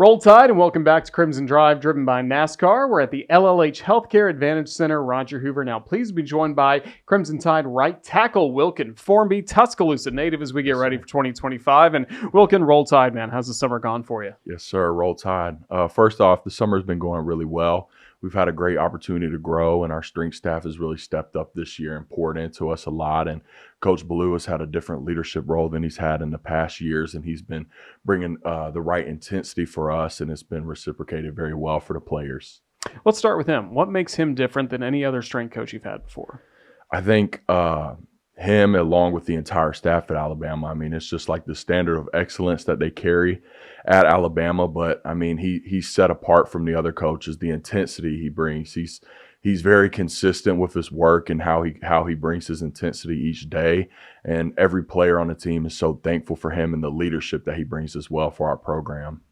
Roll Tide and welcome back to Crimson Drive, driven by NASCAR. We're at the LLH Healthcare Advantage Center. Roger Hoover now pleased to be joined by Crimson Tide right tackle Wilkin, Formby, Tuscaloosa native as we get ready for 2025. And Wilkin, Roll Tide, man, how's the summer gone for you? Yes, sir. Roll Tide. First off, the summer's been going really well. We've had a great opportunity to grow, and our strength staff has really stepped up this year and poured into us a lot. And Coach Blue has had a different leadership role than he's had in the past years, and he's been bringing the right intensity for us, and it's been reciprocated very well for the players. Let's start with him. What makes him different than any other strength coach you've had before? I think him, along with the entire staff at Alabama, I mean, it's just like the standard of excellence that they carry at Alabama. But I mean, he's set apart from the other coaches. The intensity he brings, he's very consistent with his work and how he brings his intensity each day. And every player on the team is so thankful for him and the leadership that he brings as well for our program.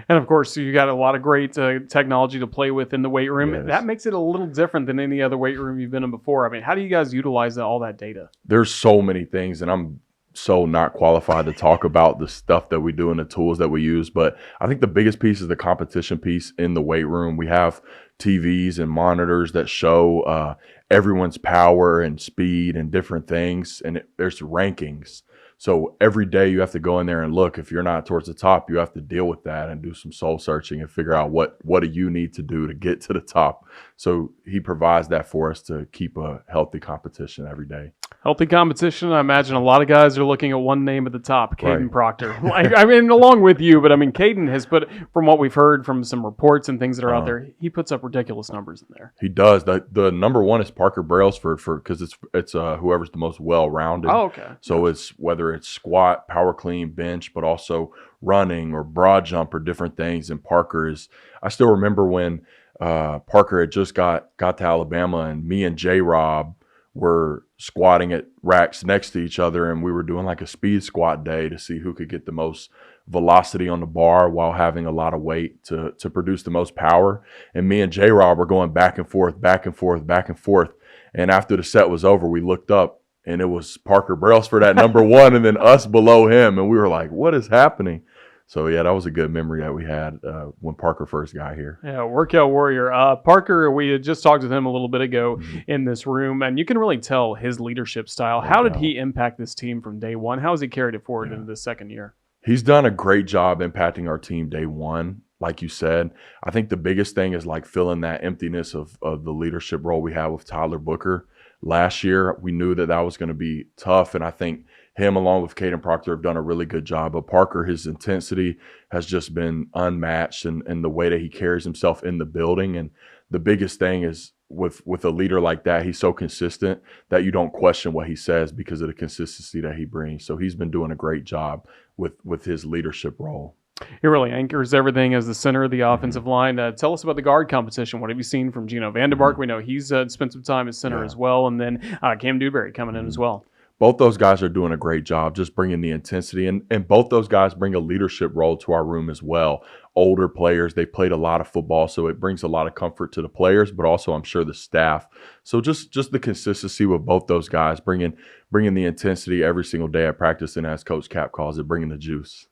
And of course, you got a lot of great technology to play with in the weight room. Yes. That makes it a little different than any other weight room you've been in before. I mean, how do you guys utilize all that data? There's so many things, and I'm so not qualified to talk about the stuff that we do and the tools that we use. But I think the biggest piece is the competition piece in the weight room. We have TVs and monitors that show everyone's power and speed and different things, and there's rankings. So every day you have to go in there and look. If you're not towards the top, you have to deal with that and do some soul searching and figure out what do you need to do to get to the top. So he provides that for us to keep a healthy competition every day. Healthy competition. I imagine a lot of guys are looking at one name at the top, Caden Right. Proctor. I mean, along with you, but I mean, Caden has put, from what we've heard from some reports and things that are out there, he puts up ridiculous numbers in there. He does. The number one is Parker Brailsford because it's whoever's the most well-rounded. Oh, okay. So it's whether it's squat, power clean, bench, but also running or broad jump or different things. And Parker is. I still remember when Parker had just got to Alabama, and me and J-Rob were squatting at racks next to each other, and we were doing like a speed squat day to see who could get the most velocity on the bar while having a lot of weight to produce the most power. And me and J-Rob were going back and forth, back and forth, back and forth. And after the set was over, we looked up, and it was Parker Brailsford at number one, and then us below him, and we were like, what is happening? So, yeah, that was a good memory that we had when Parker first got here. Yeah, workout warrior. Parker, we had just talked with him a little bit ago in this room, and you can really tell his leadership style. How did he impact this team from day one? How has he carried it forward into the second year? He's done a great job impacting our team day one. Like you said, I think the biggest thing is like filling that emptiness of the leadership role we had with Tyler Booker. Last year, we knew that was going to be tough, and I think him along with Caden Proctor have done a really good job. But Parker, his intensity has just been unmatched, and the way that he carries himself in the building. And the biggest thing is with a leader like that, he's so consistent that you don't question what he says because of the consistency that he brings. So he's been doing a great job with his leadership role. He really anchors everything as the center of the offensive line. Tell us about the guard competition. What have you seen from Gino Vanderbark? We know he's spent some time at center as well. And then Cam Dewberry coming in as well. Both those guys are doing a great job just bringing the intensity. And both those guys bring a leadership role to our room as well. Older players, they played a lot of football, so it brings a lot of comfort to the players, but also I'm sure the staff. So just the consistency with both those guys, bringing the intensity every single day at practice, and as Coach Cap calls it, bringing the juice.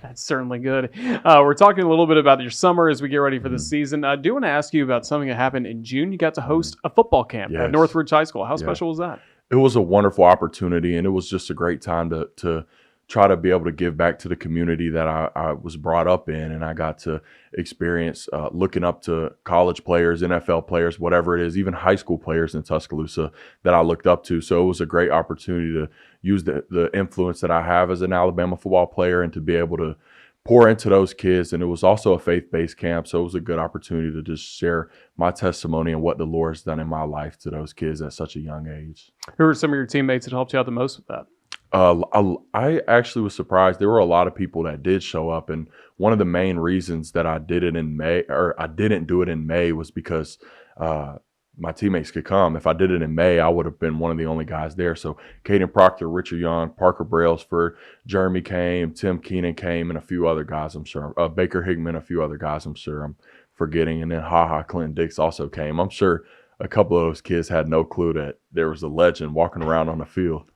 That's certainly good. We're talking a little bit about your summer as we get ready for the season. I do want to ask you about something that happened in June. You got to host a football camp at Northridge High School. How special was that? It was a wonderful opportunity, and it was just a great time to try to be able to give back to the community that I was brought up in, and I got to experience looking up to college players, NFL players, whatever it is, even high school players in Tuscaloosa that I looked up to. So it was a great opportunity to use the influence that I have as an Alabama football player and to be able to pour into those kids. And it was also a faith-based camp, so it was a good opportunity to just share my testimony and what the Lord has done in my life to those kids at such a young age. Who are some of your teammates that helped you out the most with that? I actually was surprised. There were a lot of people that did show up, and one of the main reasons that I did it in May, or I didn't do it in May, was because my teammates could come. If I did it in May, I would have been one of the only guys there. So Caden Proctor, Richard Young, Parker Brailsford, Jeremy came, Tim Keenan came, and a few other guys, I'm sure. Baker Higman, a few other guys, I'm sure I'm forgetting. And then Clinton Dix also came. I'm sure a couple of those kids had no clue that there was a legend walking around on the field.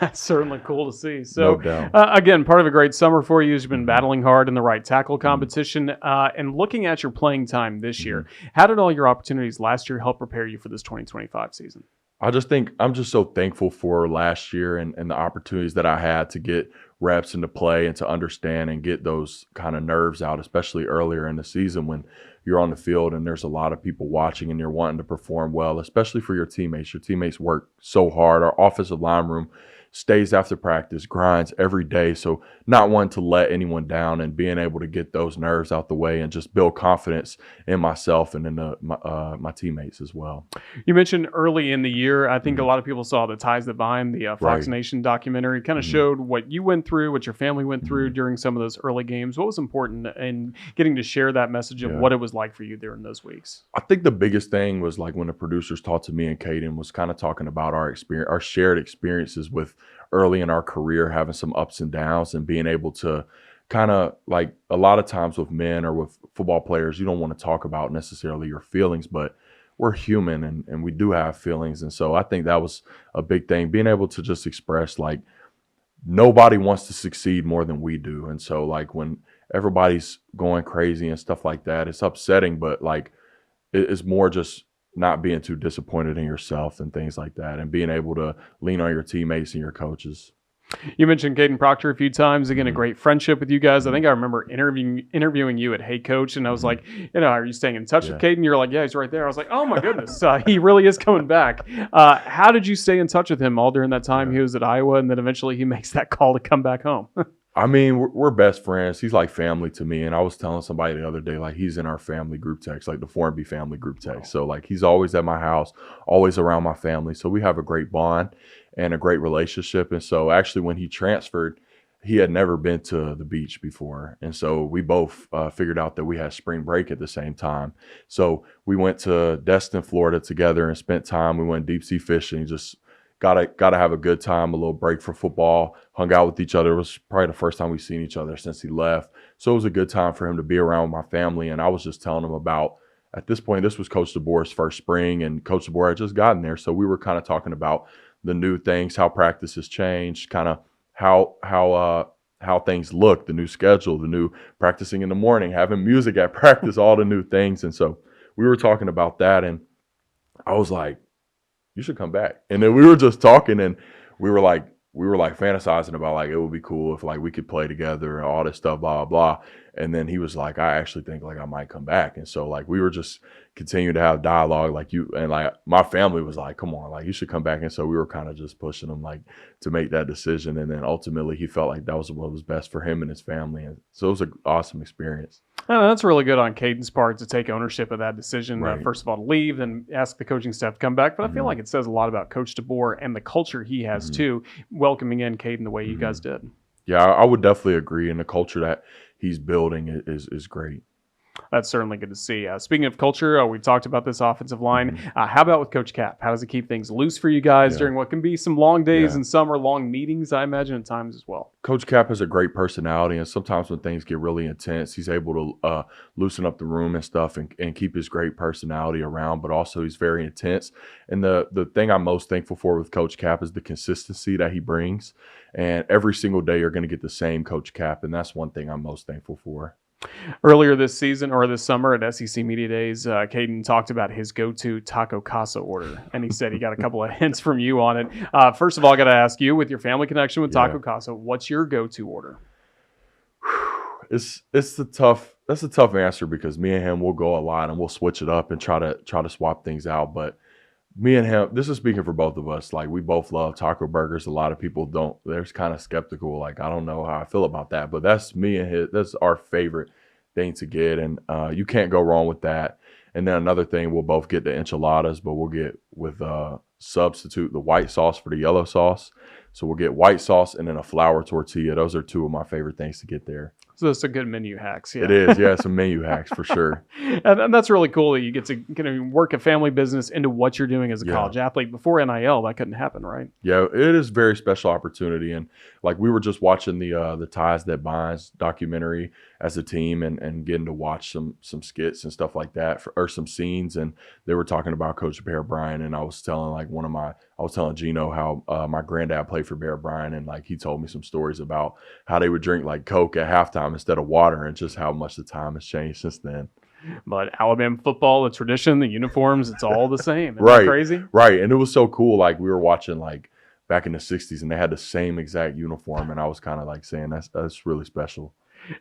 That's certainly cool to see. No So, doubt. again, part of a great summer for you is you've been Mhm, battling hard in the right tackle mhm, competition. And looking at your playing time this mhm. year, how did all your opportunities last year help prepare you for this 2025 season? I just think I'm just so thankful for last year and the opportunities that I had to get reps and to play and to understand and get those kind of nerves out, especially earlier in the season when you're on the field and there's a lot of people watching and you're wanting to perform well, especially for your teammates. Your teammates work so hard. Our offensive line room stays after practice, grinds every day. So not wanting to let anyone down and being able to get those nerves out the way and just build confidence in myself and in my teammates as well. You mentioned early in the year, I think a Mhm. lot of people saw the Ties That Bind, the Fox Right. Nation documentary, kind of Mhm. showed what you went through, what your family went through Mhm. during some of those early games. What was important in getting to share that message of Yeah. what it was like for you during those weeks? I think the biggest thing was like when the producers talked to me and Caden was kind of talking about our experience, our shared experiences with early in our career, having some ups and downs and being able to kind of like a lot of times with men or with football players, you don't want to talk about necessarily your feelings, but we're human and we do have feelings. And so I think that was a big thing, being able to just express like nobody wants to succeed more than we do. And so like when everybody's going crazy and stuff like that, it's upsetting, but like it's more just not being too disappointed in yourself and things like that, and being able to lean on your teammates and your coaches. You mentioned Caden Proctor a few times. Again, a Mhm, great friendship with you guys. I mhm, think I remember interviewing you at Hey Coach, and I was mhm. like, are you staying in touch with Yeah, Caden? You're like, yeah, he's right there. I was like, oh my goodness, he really is coming back. How did you stay in touch with him all during that time yeah. he was at Iowa, and then eventually he makes that call to come back home? I mean, we're best friends. He's like family to me. And I was telling somebody the other day, like he's in our family group text, like the Formby family group Wow. text. So like he's always at my house, always around my family. So we have a great bond and a great relationship. And so actually, when he transferred, he had never been to the beach before. And so we both figured out that we had spring break at the same time. So we went to Destin, Florida together and spent time. We went deep sea fishing, just gotta have a good time, a little break for football, hung out with each other. It was probably the first time we've seen each other since he left. So it was a good time for him to be around my family. And I was just telling him about, at this point, this was Coach DeBoer's first spring, and Coach DeBoer had just gotten there. So we were kind of talking about the new things, how practice has changed, kind of how things look, the new schedule, the new practicing in the morning, having music at practice, all the new things. And so we were talking about that, and I was like, you should come back. And then we were just talking and we were like fantasizing about like it would be cool if like we could play together and all this stuff, blah, blah, blah. And then he was like, I actually think like I might come back. And so like we were just continuing to have dialogue like you and like my family was like, come on, like you should come back. And so we were kind of just pushing him like to make that decision. And then ultimately he felt like that was what was best for him and his family. And so it was an awesome experience. That's really good on Caden's part to take ownership of that decision. Right. First of all, to leave, then ask the coaching staff to come back. But I feel Mhm. like it says a lot about Coach DeBoer and the culture he has Mhm. too, welcoming in Caden the way you Mhm. guys did. Yeah, I would definitely agree. And the culture that he's building is great. That's certainly good to see. Speaking of culture, we talked about this offensive line. Mhm. How about with Coach Cap? How does he keep things loose for you guys Yeah. during what can be some long days Yeah. and summer long meetings, I imagine, at times as well? Coach Cap has a great personality, and sometimes when things get really intense, he's able to loosen up the room and stuff and keep his great personality around, but also he's very intense. And the thing I'm most thankful for with Coach Cap is the consistency that he brings. And every single day you're going to get the same Coach Cap, and that's one thing I'm most thankful for. Earlier this season or this summer at SEC Media Days, Caden talked about his go-to Taco Casa order, and he said he got a couple of hints from you on it. First of all, I got to ask you, with your family connection with Yeah. Taco Casa, what's your go-to order? It's the tough that's a tough answer because me and him will go a lot and we'll switch it up and try to swap things out. But me and him, this is speaking for both of us. Like we both love taco burgers. A lot of people don't. They're kind of skeptical. Like I don't know how I feel about that, but that's me and his. That's our favorite thing to get, and you can't go wrong with that. And then another thing, we'll both get the enchiladas, but we'll get with substitute the white sauce for the yellow sauce. So we'll get white sauce and then a flour tortilla. Those are two of my favorite things to get there. So that's a good menu hacks, yeah. It is, yeah, some menu hacks for sure. And that's really cool that you get to kind of work a family business into what you're doing as a Yeah. college athlete. Before NIL, that couldn't happen, right? Yeah, it is a very special opportunity, and like we were just watching the Ties That Binds documentary as a team, and getting to watch some skits and stuff like that, or some scenes, and they were talking about Coach Bear Bryant, and I was telling like one of my I was telling Gino how my granddad played for Bear Bryant, and like he told me some stories about how they would drink like Coke at halftime instead of water, and just how much the time has changed since then. But Alabama football, the tradition, the uniforms, it's all the same. Isn't Right, that crazy? right. And it was so cool. Like we were watching like back in the '60s, and they had the same exact uniform, and I was kind of like saying that's really special.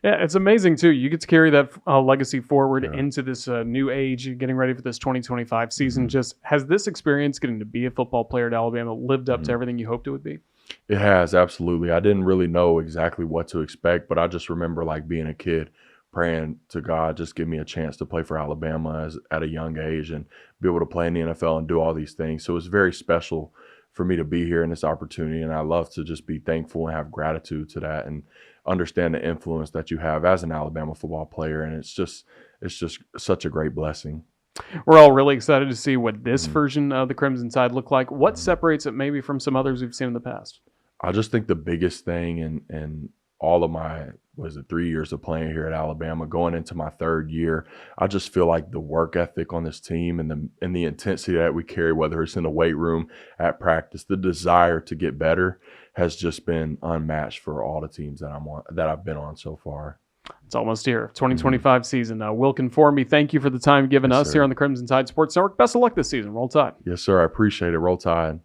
Yeah, it's amazing too. You get to carry that legacy forward Yeah. into this new age, getting ready for this 2025 season. Mhm. Just has this experience getting to be a football player at Alabama lived up to Mhm. everything you hoped it would be? It has, absolutely. I didn't really know exactly what to expect, but I just remember like being a kid praying to God, just give me a chance to play for Alabama at a young age and be able to play in the NFL and do all these things. So it's very special for me to be here in this opportunity. And I love to just be thankful and have gratitude to that and understand the influence that you have as an Alabama football player. And it's just such a great blessing. We're all really excited to see what this Mhm. version of the Crimson Tide look like. What Mhm. separates it maybe from some others we've seen in the past? I just think the biggest thing in all of my 3 years of playing here at Alabama, going into my third year, I just feel like the work ethic on this team and the intensity that we carry, whether it's in the weight room, at practice, the desire to get better has just been unmatched for all the teams that I've been on so far. It's almost here, 2025 season. Wilkin, Formby, thank you for the time given Yes, us sir. here on the Crimson Tide Sports Network. Best of luck this season. Roll Tide. Yes, sir. I appreciate it. Roll Tide.